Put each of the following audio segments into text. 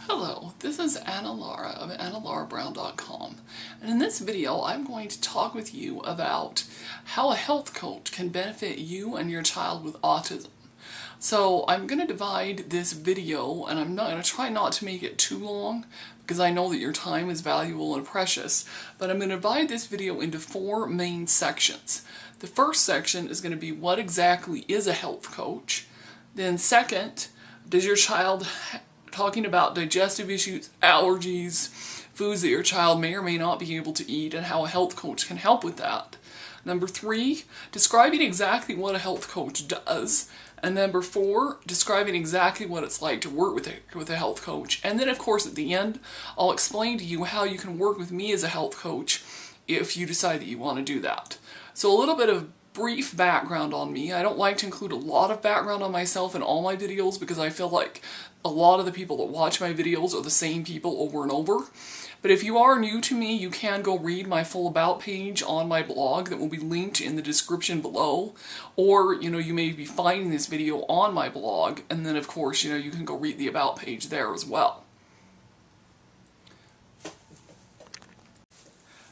Hello, this is Anna Laura of AnnaLauraBrown.com, and in this video I'm going to talk with you about how a health coach can benefit you and your child with autism. So I'm going to divide this video, and I'm going to try not to make it too long because I know that your time is valuable and precious, but I'm going to divide this video into 4 main sections. The first section is going to be what exactly is a health coach. Then second, does your child talking about digestive issues, allergies, foods that your child may or may not be able to eat, and how a health coach can help with that. Number 3, describing exactly what a health coach does. And number 4, describing exactly what it's like to work with a health coach. And then, of course, at the end, I'll explain to you how you can work with me as a health coach if you decide that you want to do that. So a little bit of brief background on me. I don't like to include a lot of background on myself in all my videos because I feel like a lot of the people that watch my videos are the same people over and over. But if you are new to me, you can go read my full about page on my blog that will be linked in the description below. Or, you may be finding this video on my blog, and then of course, you can go read the about page there as well.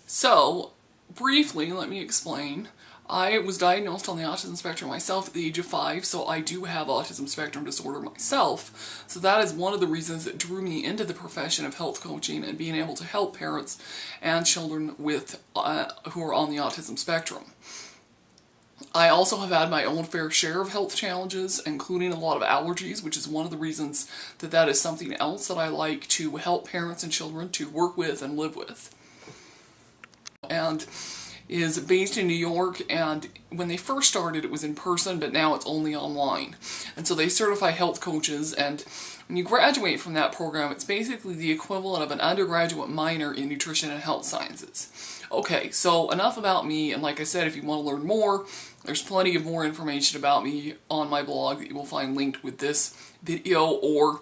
So, briefly, let me explain. I was diagnosed on the autism spectrum myself at the age of 5, so I do have autism spectrum disorder myself. So that is one of the reasons that drew me into the profession of health coaching and being able to help parents and children with who are on the autism spectrum. I also have had my own fair share of health challenges, including a lot of allergies, which is one of the reasons that that is something else that I like to help parents and children to work with and live with. And is based in New York, and when they first started it was in person, but now it's only online. And so they certify health coaches, and when you graduate from that program, it's basically the equivalent of an undergraduate minor in nutrition and health sciences. Okay, so enough about me, and like I said, if you want to learn more, there's plenty of more information about me on my blog that you will find linked with this video, or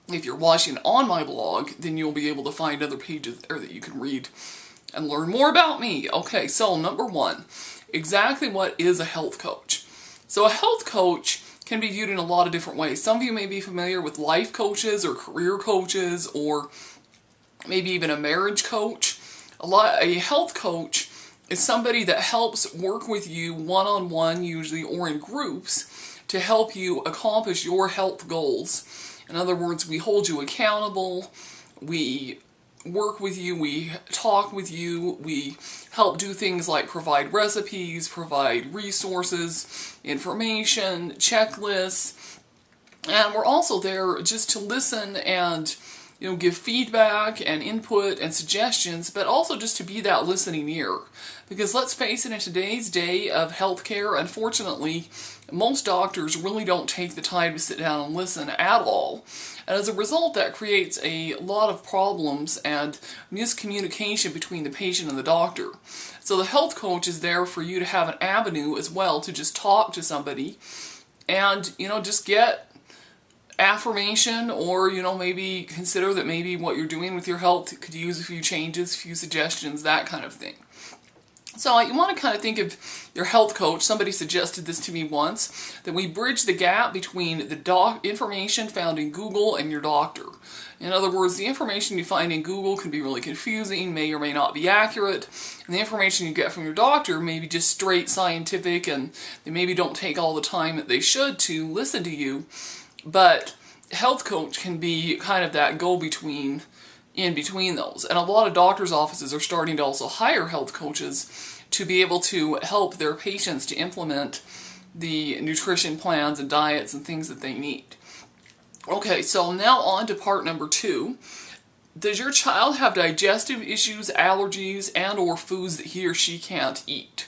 if you're watching on my blog, then you'll be able to find other pages there that you can read and learn more about me. Okay, so number 1, exactly what is a health coach? So a health coach can be viewed in a lot of different ways. Some of you may be familiar with life coaches or career coaches or maybe even a marriage coach. A health coach is somebody that helps work with you one-on-one usually or in groups to help you accomplish your health goals. In other words, we hold you accountable, we work with you, we talk with you, we help do things like provide recipes, provide resources, information, checklists, and we're also there just to listen and give feedback and input and suggestions, but also just to be that listening ear. Because let's face it, in today's day of healthcare, unfortunately, most doctors really don't take the time to sit down and listen at all. And as a result, that creates a lot of problems and miscommunication between the patient and the doctor. So the health coach is there for you to have an avenue as well to just talk to somebody and, just get affirmation, or maybe consider that maybe what you're doing with your health could use a few changes, a few suggestions, that kind of thing. So you want to kind of think of your health coach. Somebody suggested this to me once, that we bridge the gap between the information found in Google and your doctor. In other words, the information you find in Google can be really confusing, may or may not be accurate, and the information you get from your doctor may be just straight scientific, and they maybe don't take all the time that they should to listen to you. But health coach can be kind of that go-between in between those. And a lot of doctors' offices are starting to also hire health coaches to be able to help their patients to implement the nutrition plans and diets and things that they need. Okay, so now on to part number 2. Does your child have digestive issues, allergies, and or foods that he or she can't eat?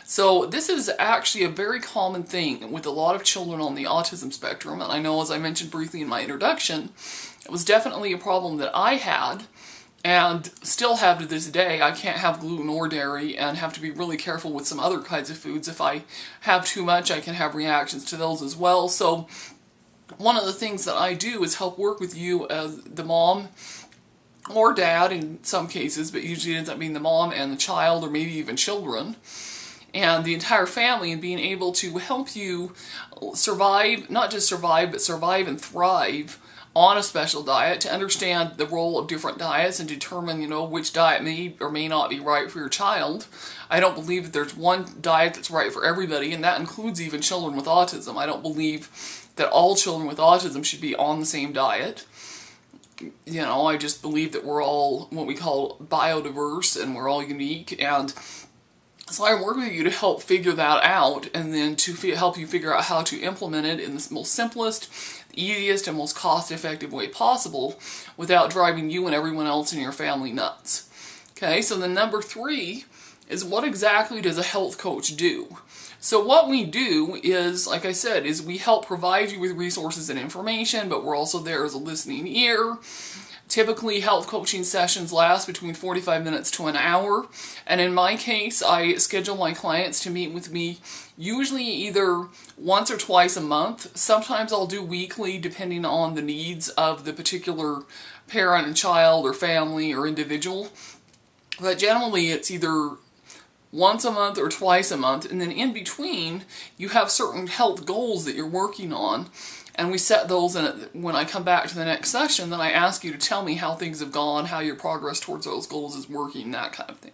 So this is actually a very common thing with a lot of children on the autism spectrum, and I know, as I mentioned briefly in my introduction, it was definitely a problem that I had and still have to this day. I can't have gluten or dairy and have to be really careful with some other kinds of foods. If I have too much, I can have reactions to those as well. So one of the things that I do is help work with you as the mom or dad in some cases, but usually it ends up being the mom and the child, or maybe even children, and the entire family, and being able to help you survive, not just survive, but survive and thrive on a special diet to understand the role of different diets and determine, which diet may or may not be right for your child. I don't believe that there's one diet that's right for everybody, and that includes even children with autism. I don't believe that all children with autism should be on the same diet. I just believe that we're all what we call biodiverse and we're all unique, and so I work with you to help figure that out and then to help you figure out how to implement it in the most simplest, easiest, and most cost-effective way possible without driving you and everyone else in your family nuts. Okay, so then number 3 is, what exactly does a health coach do? So what we do is, like I said, is we help provide you with resources and information, but we're also there as a listening ear. Typically, health coaching sessions last between 45 minutes to an hour, and in my case, I schedule my clients to meet with me usually either once or twice a month. Sometimes I'll do weekly, depending on the needs of the particular parent and child or family or individual, but generally it's either once a month or twice a month, and then in between, you have certain health goals that you're working on. And we set those, and when I come back to the next session, then I ask you to tell me how things have gone, how your progress towards those goals is working, that kind of thing.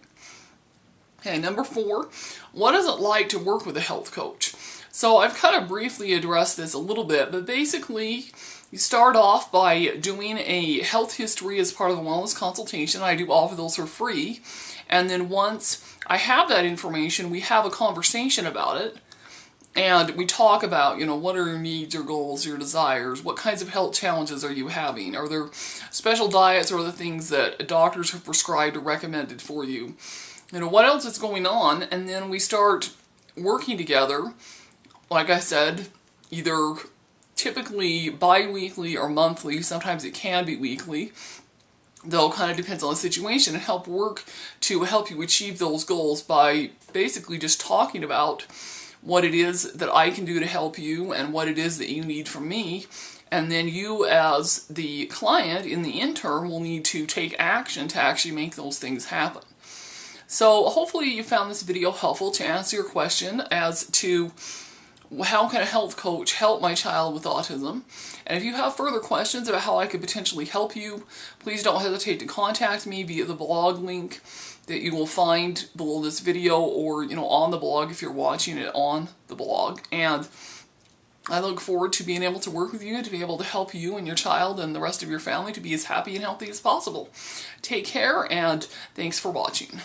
Okay, number 4, what is it like to work with a health coach? So I've kind of briefly addressed this a little bit, but basically you start off by doing a health history as part of the wellness consultation. I do offer those for free. And then once I have that information, we have a conversation about it. And we talk about, what are your needs, your goals, your desires, what kinds of health challenges are you having? Are there special diets or other things that doctors have prescribed or recommended for you? What else is going on? And then we start working together, like I said, either typically bi-weekly or monthly. Sometimes it can be weekly, though it kind of depends on the situation, and help you achieve those goals by basically just talking about what it is that I can do to help you and what it is that you need from me. And then you, as the client, in the interim, will need to take action to actually make those things happen. So hopefully you found this video helpful to answer your question as to how can a health coach help my child with autism. And if you have further questions about how I could potentially help you, please don't hesitate to contact me via the blog link that you will find below this video, or on the blog if you're watching it on the blog. And I look forward to being able to work with you, to be able to help you and your child and the rest of your family to be as happy and healthy as possible. Take care, and thanks for watching.